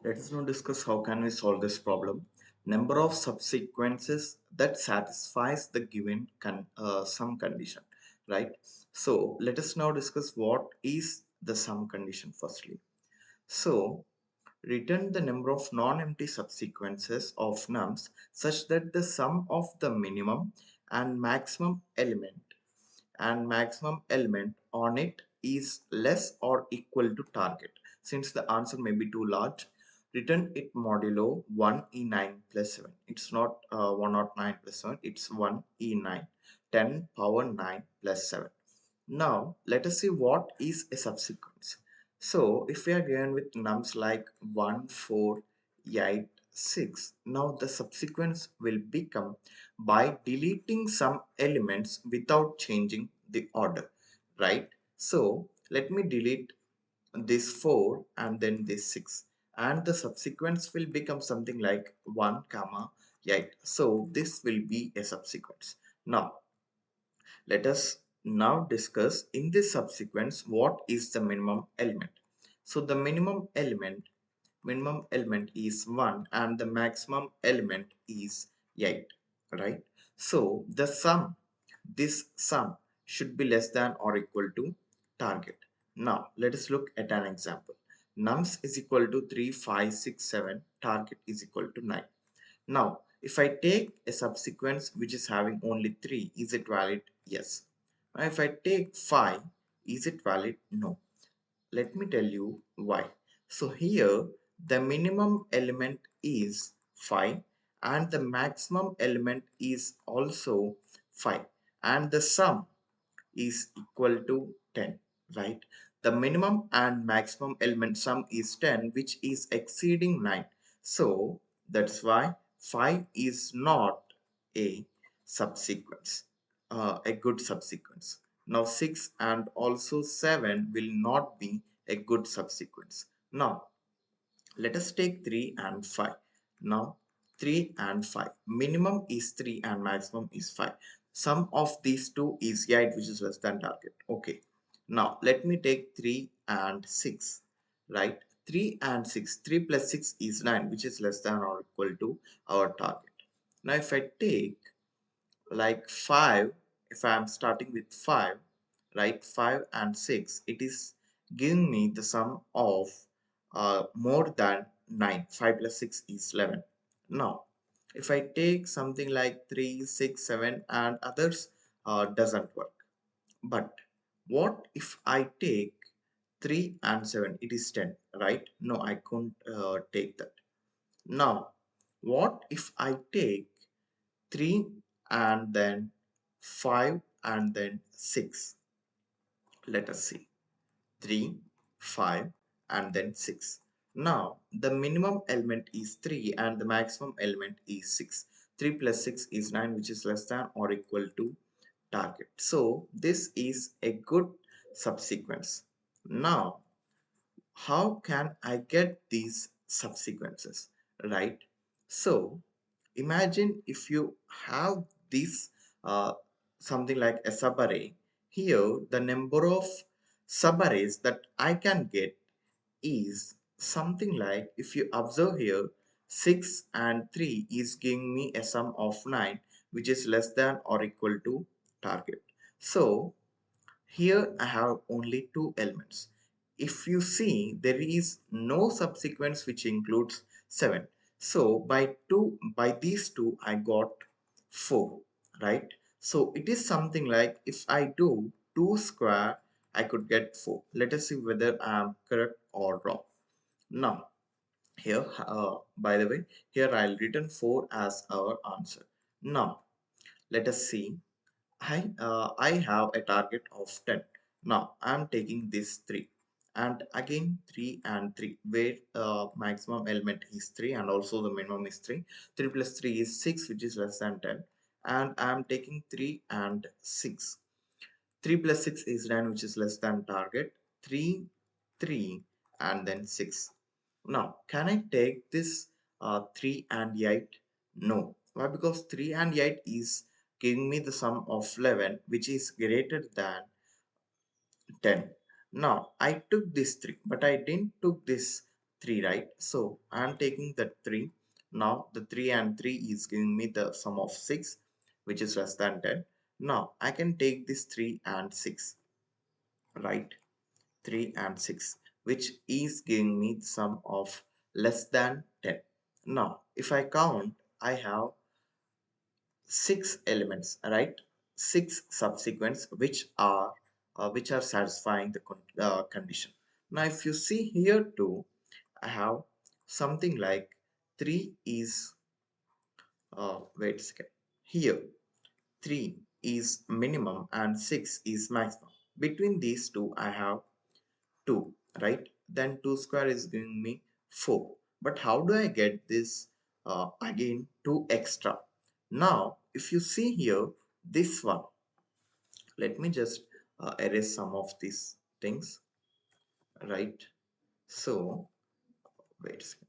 Let us now discuss how can we solve this problem. Number of subsequences that satisfies the given sum condition, right? So let us now discuss what is the sum condition firstly. So return the number of non-empty subsequences of nums such that the sum of the minimum and maximum element on it is less or equal to target. Since the answer may be too large, return it modulo 1e9 plus 7. It's not 109 plus 7, it's 1e9, 10 power 9 plus 7. Now, let us see what is a subsequence. So, if we are given with nums like 1, 4, 8, 6, now the subsequence will become by deleting some elements without changing the order, right? So, let me delete this 4 and then this 6, and the subsequence will become something like 1 comma 8. So, this will be a subsequence. Now, let us now discuss in this subsequence what is the minimum element. So the minimum element is 1 and the maximum element is 8, right? So the this sum should be less than or equal to target. Now let us look at an example. Nums is equal to 3, 5, 6, 7, target is equal to 9. Now, if I take a subsequence which is having only 3, is it valid? Yes. Now, if I take 5, is it valid? No. Let me tell you why. So here, the minimum element is 5 and the maximum element is also 5 and the sum is equal to 10, right? The minimum and maximum element sum is 10, which is exceeding 9. So that's why 5 is not a subsequence, a good subsequence. Now 6 and also 7 will not be a good subsequence. Now let us take 3 and 5. Now 3 and 5. Minimum is 3 and maximum is 5. Sum of these two is 8, which is less than target. Okay. Now let me take 3 and 6. Right? 3 and 6. 3 plus 6 is 9, which is less than or equal to our target. Now if I take like 5, if I am starting with 5, right, 5 and 6, it is giving me the sum of more than 9. 5 plus 6 is 11. Now if I take something like 3, 6, 7 and others, doesn't work. But what if I take 3 and 7, it is 10, right? No, I couldn't take that. Now what if I take 3 and then 5 and then 6? Let us see. 3, 5 and then 6. Now the minimum element is 3 and the maximum element is 6. 3 plus 6 is 9, which is less than or equal to target. So this is a good subsequence. Now how can I get these subsequences, right? So imagine if you have this something like a subarray. Here the number of subarrays that I can get is something like, if you observe here, 6 and 3 is giving me a sum of 9, which is less than or equal to target. So here I have only two elements. If you see, there is no subsequence which includes 7. So by these two I got 4, right? So it is something like, if I do 2 square, I could get 4. Let us see whether I am correct or wrong. Now here, by the way, here I'll written 4 as our answer. Now let us see. I have a target of 10. Now I'm taking this 3 and again 3 and 3, where maximum element is 3 and also the minimum is 3. 3 plus 3 is 6, which is less than 10, and I'm taking 3 and 6. 3 plus 6 is 9, which is less than target. 3, 3 and then 6. Now can I take this 3 and 8? No. Why? Because 3 and 8 is giving me the sum of 11, which is greater than 10. Now I took this 3, but I didn't took this 3, right? So I'm taking that 3. Now the 3 and 3 is giving me the sum of 6, which is less than 10. Now I can take this 3 and 6, right? 3 and 6, which is giving me the sum of less than 10. Now if I count, I have 6 elements, right? 6 subsequents which are satisfying the condition. Now if you see here too, I have something like 3 is wait a second. Here 3 is minimum and 6 is maximum. Between these two I have 2, right? Then 2 square is giving me 4. But how do I get this again 2 extra? Now if you see here, this one, let me just erase some of these things, right? So wait a second.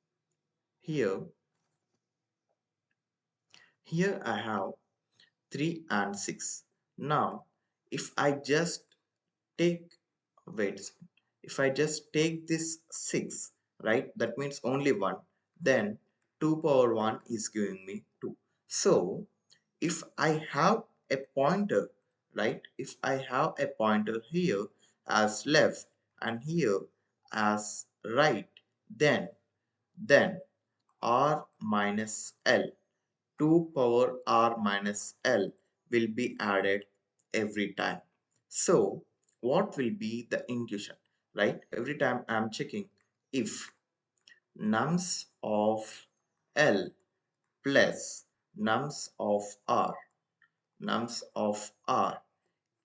Here I have 3 and 6. Now if I just take, wait a second. If I just take this 6, right, that means only 1, then 2 power 1 is giving me 2. So if I have a pointer, right, if I have a pointer here as left and here as right, then r minus l, 2 power r minus l, will be added every time. So what will be the intuition, right? Every time I'm checking if nums of l plus nums of r, nums of r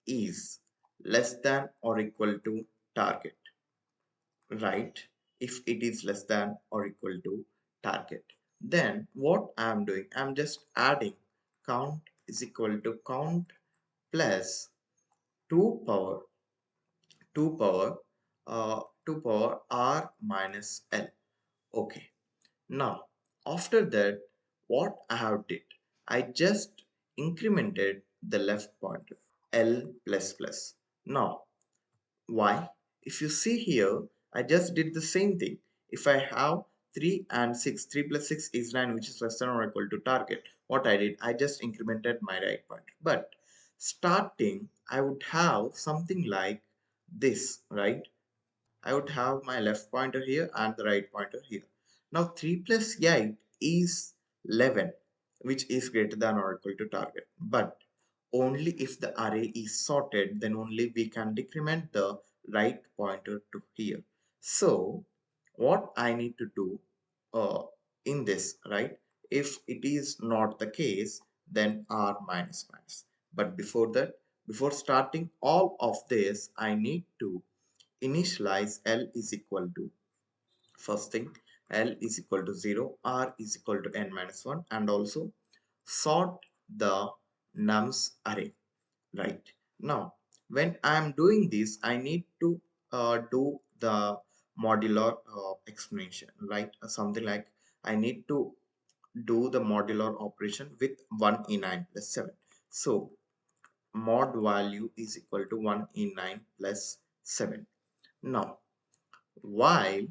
is less than or equal to target, right? If it is less than or equal to target, then what I'm doing, I'm just adding count is equal to count plus 2 power 2 power 2 power r minus l. Okay, now after that, what I have did, I just incremented the left pointer l plus plus. Now why? If you see here, I just did the same thing. If I have 3 and 6, 3 plus 6 is 9, which is less than or equal to target. What I did, I just incremented my right pointer. But starting, I would have something like this, right? I would have my left pointer here and the right pointer here. Now 3 plus 8 is 11, which is greater than or equal to target. But only if the array is sorted, then only we can decrement the right pointer to here. So what I need to do uh, in this, right? If it is not the case, then r minus minus. But before that, before starting all of this, I need to initialize L is equal to, first thing, L is equal to 0, R is equal to n minus 1, and also sort the nums array, right? Now when I am doing this, I need to do the modular explanation, right? Something like I need to do the modular operation with 1 in 9 plus 7. So mod value is equal to 1 in 9 plus 7. Now while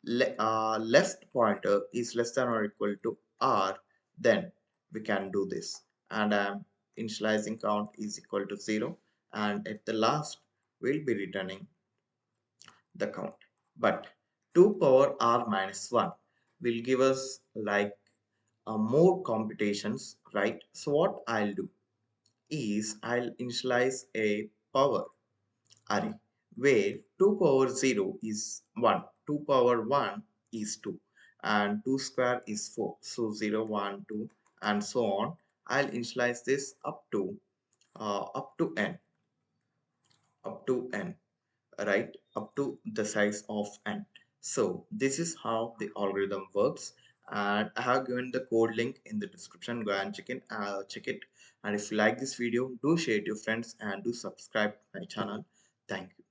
left pointer is less than or equal to r, then we can do this. And initializing count is equal to 0, and at the last we'll be returning the count. But 2 power r minus 1 will give us like more computations, right? So what I'll do is I'll initialize a power array where 2 power 0 is 1, 2 power 1 is 2, and 2 square is 4. So 0, 1, 2, and so on. I'll initialize this up to n, right? Up to the size of n. So this is how the algorithm works. And I have given the code link in the description. Go and check it. And if you like this video, do share it to your friends and do subscribe to my channel. Thank you.